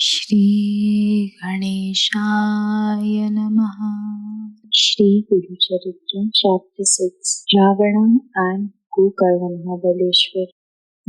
Shri Ganeshaya Namaha. Sri Guru Charitra, Chapter 6, Ravana and Gokarna Mahabaleshwar.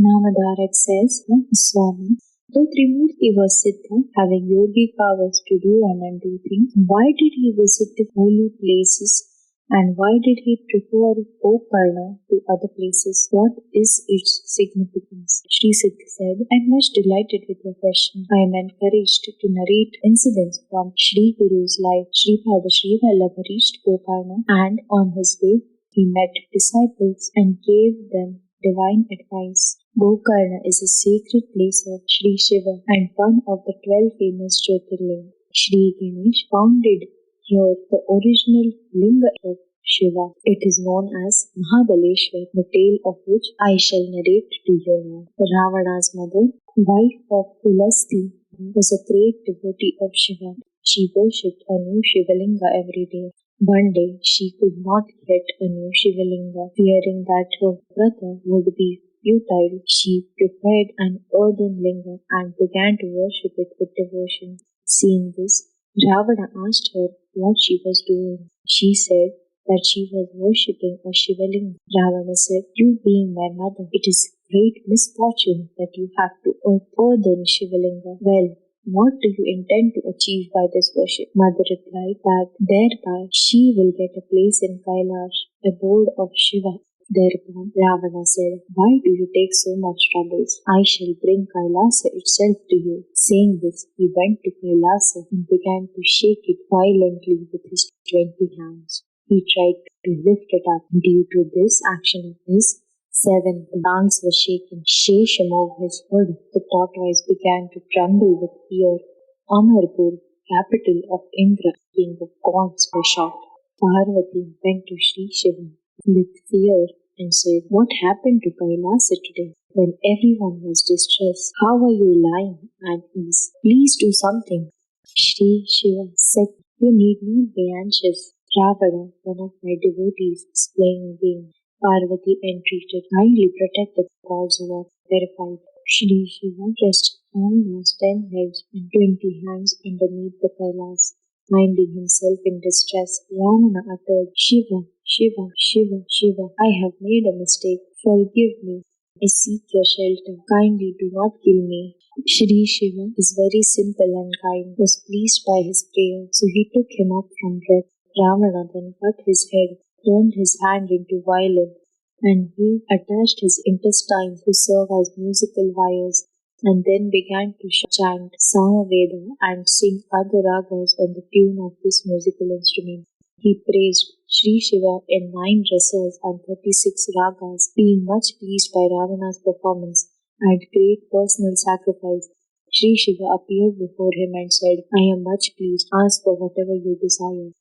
Namadarak says, Swami, though Trimurti was Siddha, having yogi powers to do and undo things, why did he visit the holy places and why did he prefer Gokarna to other places? What is its significance? Sri Siddha said, I am much delighted with your question. I am encouraged to narrate incidents from Sri Guru's life. Shripad Shrivallabha reached Gokarna and on his way he met disciples and gave them divine advice. Gokarna is a sacred place of Sri Shiva and one of the 12 famous Jyotirlinga. Sri Ganesh founded here the original linga of Shiva. It is known as Mahabaleshwar, the tale of which I shall narrate to you now. Ravana's mother, wife of Pulasti, was a great devotee of Shiva. She worshipped a new Shivalinga every day. One day she could not get a new Shivalinga. Fearing that her brother would be futile, she prepared an earthen linga and began to worship it with devotion. Seeing this, Ravana asked her what she was doing. She said that she was worshipping a Shivalinga. Ravana said, You being my mother, it is great misfortune that you have to earthen Shivalinga. Well, what do you intend to achieve by this worship? Mother replied that thereby she will get a place in Kailash, abode of Shiva. Thereupon Ravana said, Why do you take so much troubles? I shall bring Kailasa itself to you. Saying this, he went to Kailasa and began to shake it violently with his 20 hands. He tried to lift it up. Due to this action of his, 7 banks were shaken. Shesha moved his hood. The tortoise began to tremble with fear. Amarpur, capital of Indra, king of gods, was shocked. Parvati went to Sri Shiva with fear and said, What happened to Kailasa today? When everyone was distressed, how are you lying at ease? Please do something. Sri Shiva said, You need not be anxious. Ravana, one of my devotees, is playing a game. Parvati entreated, Kindly protect the gods who are terrified. Sri Shiva pressed Ravana's 10 heads and 20 hands underneath the Kailas. Finding himself in distress, Ravana uttered, Shiva, Shiva, Shiva, Shiva, I have made a mistake. Forgive me. I seek your shelter. Kindly do not kill me. Sri Shiva is very simple and kind, was pleased by his prayer, so he took him up from death. Ravana then cut his head, turned his hand into violin, and he attached his intestines to serve as musical wires, and then began to chant Samaveda and sing other ragas on the tune of this musical instrument. He praised Sri Shiva in 9 rasas and 36 ragas, being much pleased by Ravana's performance and great personal sacrifice. Sri Shiva appeared before him and said, I am much pleased, ask for whatever you desire.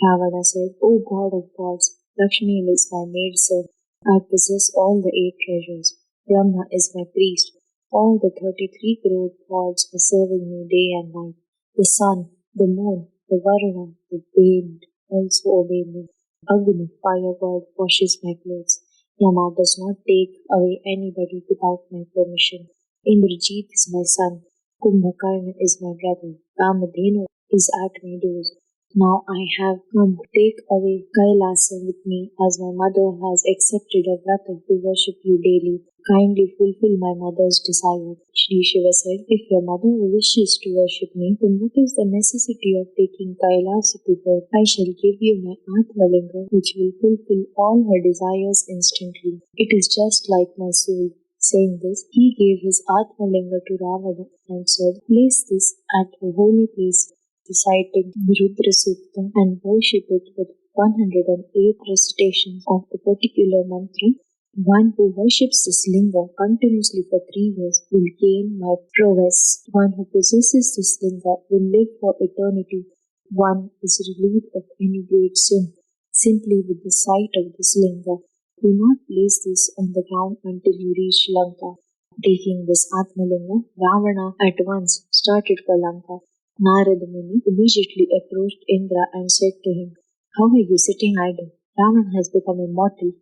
Ravana said, O God of gods, Lakshmi is my maidservant. I possess all the 8 treasures. Brahma is my priest. All the 33 crore gods are serving me day and night. The sun, the moon, the Varuna, the wind also obey me. Agni, fire god, washes my clothes. Yama does not take away anybody without my permission. Indrajit is my son. Kumbhakarna is my brother. Kamadhenu is at my doors. Now I have come to take away Kailasa with me, as my mother has accepted a vrata to worship you daily. Kindly fulfill my mother's desire. Sri Shiva said, If your mother wishes to worship me, then what is the necessity of taking Kailasa to her? I shall give you my Atmalinga, which will fulfill all her desires instantly. It is just like my soul. Saying this, he gave his Atmalinga to Ravana and said, Place this at a holy place, reciting the Rudra Sukta and worship it with 108 recitations of the particular mantra. One who worships this linga continuously for 3 years will gain my prowess. One who possesses this linga will live for eternity. One is relieved of any great sin simply with the sight of this linga. Do not place this on the ground until you reach Lanka. Taking this Atmalinga, Ravana at once started for Lanka. Narada Muni immediately approached Indra and said to him, How are you sitting idle? Ravana has become immortal.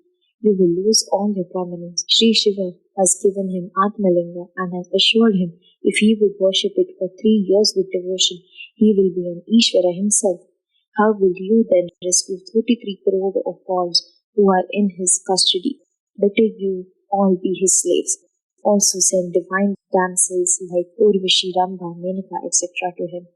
You will lose all your prominence. Sri Shiva has given him Atmalinga and has assured him If he would worship it for 3 years with devotion, he will be an Ishvara himself. How will you then rescue 33 crore of gods who are in his custody? Better you all be his slaves. Also send divine damsels like Urvashi, Ramba, Menaka, etc. to him.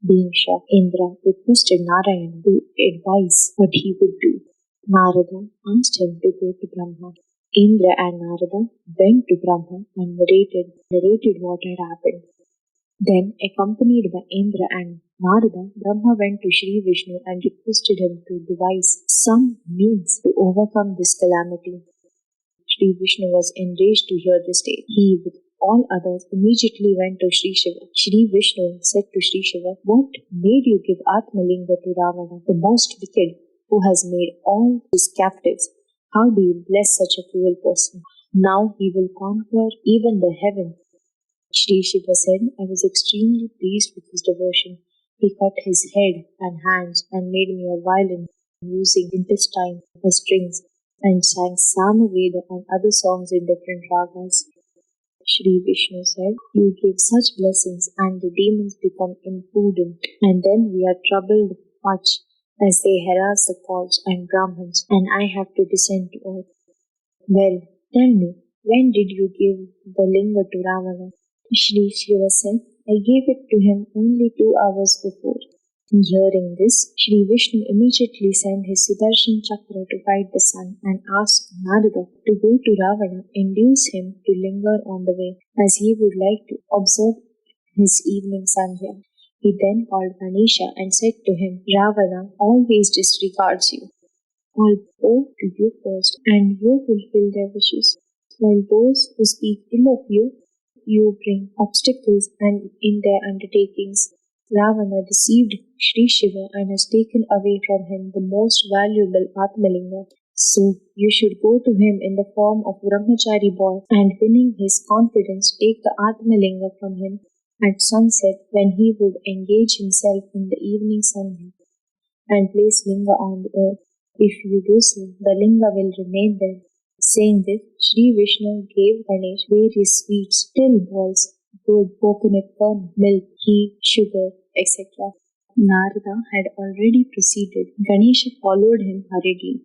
Being shocked, Indra requested Narayana to advise what he would do. Narada asked him to go to Brahma. Indra and Narada went to Brahma and narrated what had happened. Then, accompanied by Indra and Narada, Brahma went to Sri Vishnu and requested him to devise some means to overcome this calamity. Sri Vishnu was enraged to hear this tale. He, with all others, immediately went to Sri Shiva. Sri Vishnu said to Sri Shiva, "What made you give Atmalinga to Ravana, the most wicked, who has made all his captives? How do you bless such a cruel person? Now he will conquer even the heaven." Sri Shiva said, "I was extremely pleased with his devotion. He cut his head and hands and made me a violin using intestine as strings and sang Samaveda and other songs in different ragas." Sri Vishnu said, "You give such blessings and the demons become imprudent, and then we are troubled much as they harass the gods and Brahmins, and I have to descend to earth. Well, tell me, when did you give the linga to Ravana?" Sri Shiva said, "I gave it to him only 2 hours before." Hearing this, Sri Vishnu immediately sent his Sudarshan Chakra to guide the sun and asked Narada to go to Ravana, induce him to linger on the way, as he would like to observe his evening sandhya. He then called Ganesha and said to him, "Ravana always disregards you. I'll bow to you first, and you fulfill their wishes, while those who speak ill of you, you bring obstacles and in their undertakings." Ravana deceived Sri Shiva and has taken away from him the most valuable Atmalinga. So you should go to him in the form of Brahmachari boy and, winning his confidence, take the Atmalinga from him at sunset when he would engage himself in the evening sandhya and place linga on the earth. If you do so, the linga will remain there. Saying this, Sri Vishnu gave Ganesh various sweets, still balls, good coconut kernel, milk, ghee, sugar, etc. Narada had already proceeded. Ganesha followed him hurriedly.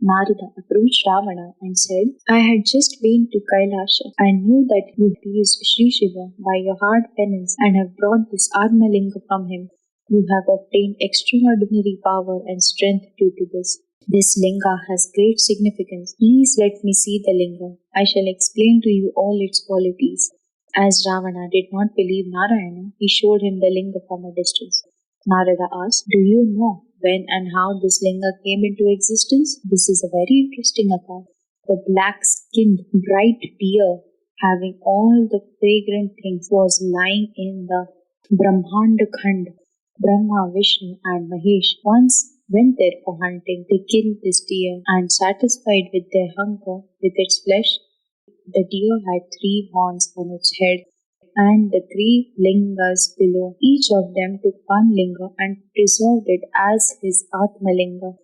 Narada approached Ravana and said, "I had just been to Kailasha and knew that you pleased Sri Shiva by your hard penance and have brought this Atmalinga from him. You have obtained extraordinary power and strength due to this. This linga has great significance. Please let me see the linga. I shall explain to you all its qualities." As Ravana did not believe Narayana, he showed him the linga from a distance. Narada asked, "Do you know when and how this linga came into existence?" This is a very interesting account. The black-skinned, bright deer, having all the fragrant things, was lying in the Brahmanda Khand. Brahma, Vishnu, and Mahesh once went there for hunting. They killed this deer, and satisfied with their hunger with its flesh, the deer had 3 horns on its head and the 3 lingas below. Each of them took 1 linga and preserved it as his Atmalinga.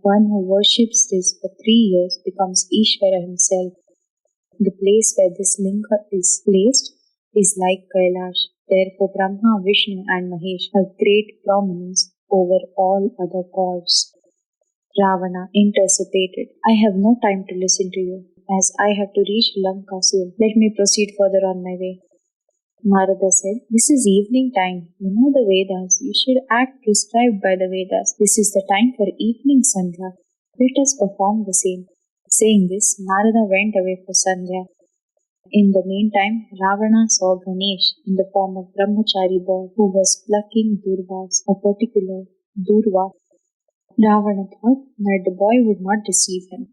One who worships this for 3 years becomes Ishvara himself. The place where this linga is placed is like Kailash. Therefore, Brahma, Vishnu, and Mahesh have great prominence over all other gods. Ravana intercepted. "I have no time to listen to you, as I have to reach Lanka soon. Let me proceed further on my way." Narada said, "This is evening time. You know the Vedas. You should act prescribed by the Vedas. This is the time for evening sandhya. Let us perform the same." Saying this, Narada went away for sandhya. In the meantime, Ravana saw Ganesh in the form of Brahmachari boy who was plucking durvas, a particular durva. Ravana thought that the boy would not deceive him.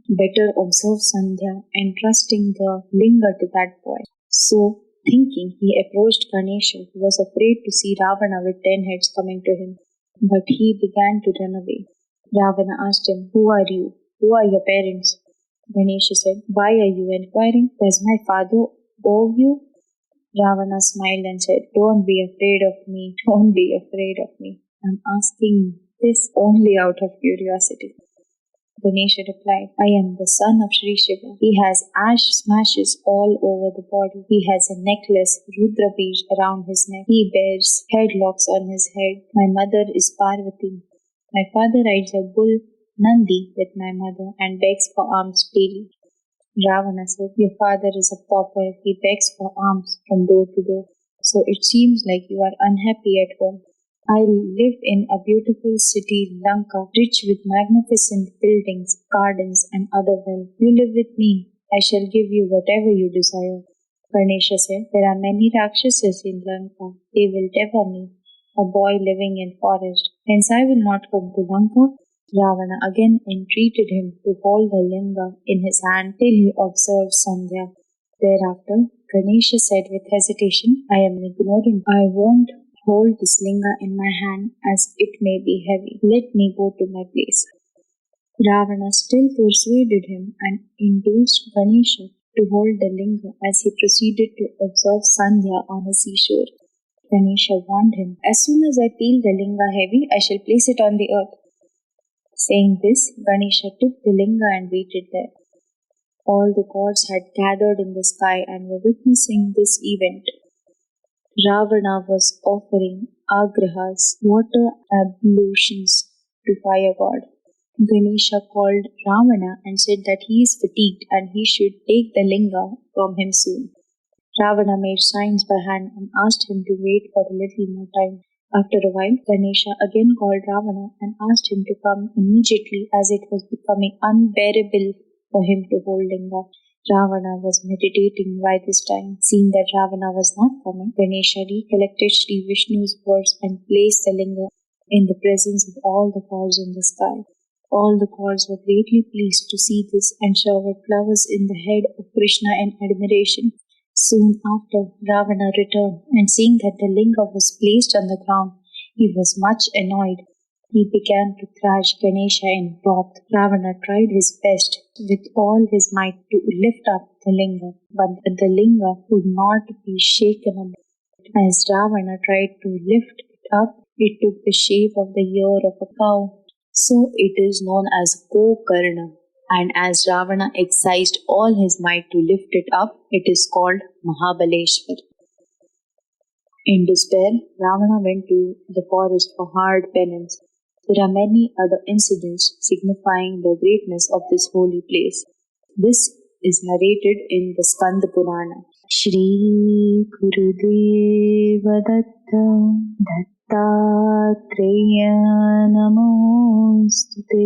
Better observe Sandhya, entrusting the linga to that boy. So, thinking, he approached Ganesha, who was afraid to see Ravana with 10 heads coming to him. But he began to run away. Ravana asked him, "Who are you? Who are your parents?" Ganesha said, "Why are you inquiring? Does my father owe you?" Ravana smiled and said, "Don't be afraid of me. Don't be afraid of me. I'm asking this only out of curiosity." Ganesha replied, I am the son of Sri Shiva. He has ash smashes all over the body. He has a necklace, Rudra Bij, around his neck. He bears headlocks on his head. My mother is Parvati. My father rides a bull, Nandi, with my mother and begs for alms daily. Ravana said, your father is a pauper. He begs for alms from door to door. So it seems like you are unhappy at home. I live in a beautiful city, Lanka, rich with magnificent buildings, gardens, and other wealth. You live with me. I shall give you whatever you desire. Ganesha said, there are many Rakshasas in Lanka. They will devour me, a boy living in forest. Hence I will not come to Lanka. Ravana again entreated him to hold the linga in his hand till he observed Sandhya. Thereafter, Ganesha said with hesitation, I am ignorant. I won't hold this linga in my hand as it may be heavy. Let me go to my place. Ravana still persuaded him and induced Ganesha to hold the linga as he proceeded to observe Sandhya on a seashore. Ganesha warned him, as soon as I feel the linga heavy, I shall place it on the earth. Saying this, Ganesha took the linga and waited there. All the gods had gathered in the sky and were witnessing this event. Ravana was offering agrahas, water ablutions, to fire god. Ganesha called Ravana and said that he is fatigued and he should take the linga from him soon. Ravana made signs by hand and asked him to wait for a little more time. After a while, Ganesha again called Ravana and asked him to come immediately as it was becoming unbearable for him to hold linga. Ravana was meditating by this time. Seeing that Ravana was not coming, Ganesha recollected Sri Vishnu's words and placed the linga in the presence of all the gods in the sky. All the gods were greatly pleased to see this and showered flowers in the head of Krishna in admiration. Soon after, Ravana returned, and seeing that the linga was placed on the ground, he was much annoyed. He began to thrash Ganesha in wrath. Ravana tried his best with all his might to lift up the linga, but the linga would not be shaken up. As Ravana tried to lift it up, it took the shape of the ear of a cow. So it is known as Gokarna. And as Ravana exercised all his might to lift it up, it is called Mahabaleshwar. In despair, Ravana went to the forest for hard penance. There are many other incidents signifying the greatness of this holy place. This is narrated in the Skanda Purana. Shri Guru Dattatreya Namostute.